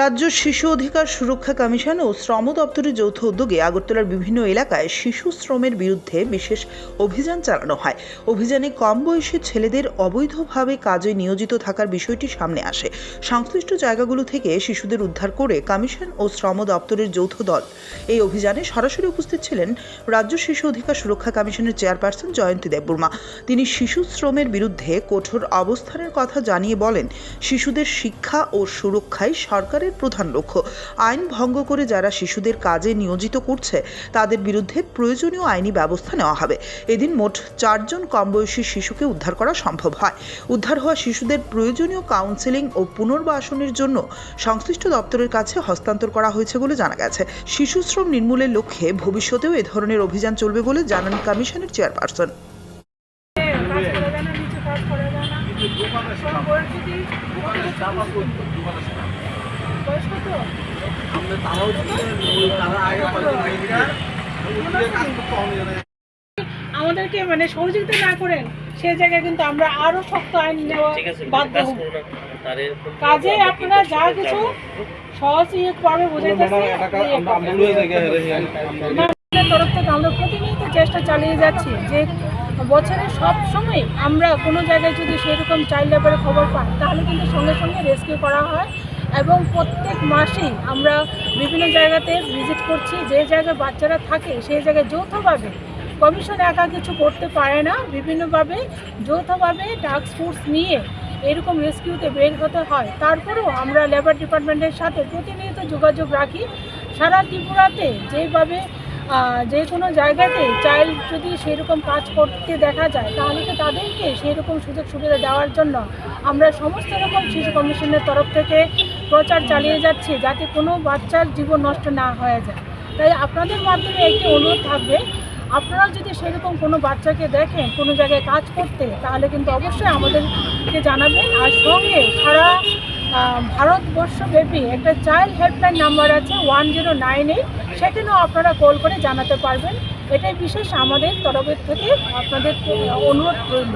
রাজ্য শিশু অধিকার সুরক্ষা কমিশন ও শ্রম দপ্তরের যৌথ উদ্যোগে আগরতলার বিভিন্ন এলাকায় শিশু শ্রমের বিরুদ্ধে বিশেষ অভিযান চালানো হয়। অভিযানে কম বয়সী ছেলেদের অবৈধভাবে কাজে নিয়োজিত থাকার বিষয়টি সামনে আসে। সংশ্লিষ্ট জায়গাগুলো থেকে শিশুদের উদ্ধার করে কমিশন ও শ্রম দপ্তরের যৌথ দল এই অভিযানে সরাসরি উপস্থিত ছিলেন রাজ্য শিশু অধিকার সুরক্ষা কমিশনের চেয়ারপারসন জয়ন্তী দেববর্মা। তিনি শিশু শ্রমের বিরুদ্ধে কঠোর অবস্থানের কথা জানিয়ে বলেন, শিশুদের শিক্ষা ও সুরক্ষায় সরকারের প্রধান লক্ষ্য। আইন ভঙ্গ করে যারা শিশুদের কাজে নিয়োজিত করছে তাদের বিরুদ্ধে প্রয়োজনীয় আইনি ব্যবস্থা নেওয়া হবে। এদিন মোট 4 জন কম বয়সী শিশুকে উদ্ধার করা সম্ভব হয়। উদ্ধার হওয়া শিশুদের প্রয়োজনীয় কাউন্সেলিং ও পুনর্বাসনের জন্য সংশ্লিষ্ট দপ্তরের কাছে হস্তান্তর করা হয়েছে বলে জানা গেছে। শিশু শ্রম নির্মূলের লক্ষ্যে ভবিষ্যতেও এ ধরনের অভিযান চলবে বলে জানান কমিশনের চেয়ারপারসন। আমাদেরকে সহযোগিতা না করেন সেই জায়গায় কিন্তু আমরা আরো শক্ত আইন নেওয়া বাধ্য হব। কাজে আপনারা যা কিছু সহজভাবে বোঝাইতেছি তরফ থেকে আমরা প্রতিনিয়ত চেষ্টা চালিয়ে যাচ্ছি যে বছরের সব সময় আমরা কোনো জায়গায় যদি সেরকম চাইল্ড লেবারের খবর পাই তাহলে কিন্তু সঙ্গে সঙ্গে রেস্কিউ করা হয় এবং প্রত্যেক মাসেই আমরা বিভিন্ন জায়গাতে ভিজিট করছি। যে জায়গায় বাচ্চারা থাকে সেই জায়গায় যৌথভাবে, কমিশন একা কিছু করতে পারে না, বিভিন্নভাবে যৌথভাবে টাস্ক ফোর্স নিয়ে এরকম রেস্কিউতে বের হতে হয়। তারপরেও আমরা লেবার ডিপার্টমেন্টের সাথে প্রতিনিয়ত যোগাযোগ রাখি। সারা ত্রিপুরাতে যেভাবে যে কোনো জায়গাতে চাইল্ড যদি সেরকম কাজ করতে দেখা যায় তাহলে তো তাদেরকে সেরকম সুযোগ সুবিধা দেওয়ার জন্য আমরা সমস্ত রকম শিশু কমিশনের তরফ থেকে প্রচার চালিয়ে যাচ্ছি যাতে কোনো বাচ্চার জীবন নষ্ট না হয়ে যায়। তাই আপনাদের মাধ্যমে একটি অনুরোধ থাকবে, আপনারা যদি সেরকম কোনো বাচ্চাকে দেখেন কোনো জায়গায় কাজ করতে তাহলে কিন্তু অবশ্যই আমাদেরকে জানাবেন। আর সঙ্গে সারা ভারতবর্ষব্যাপী একটা চাইল্ড হেল্পলাইন নাম্বার আছে 1098, সেখানেও আপনারা কল করে জানাতে পারবেন। এটাই বিশেষ আমাদের তরফের থেকে আপনাদের অনুরোধ রইল।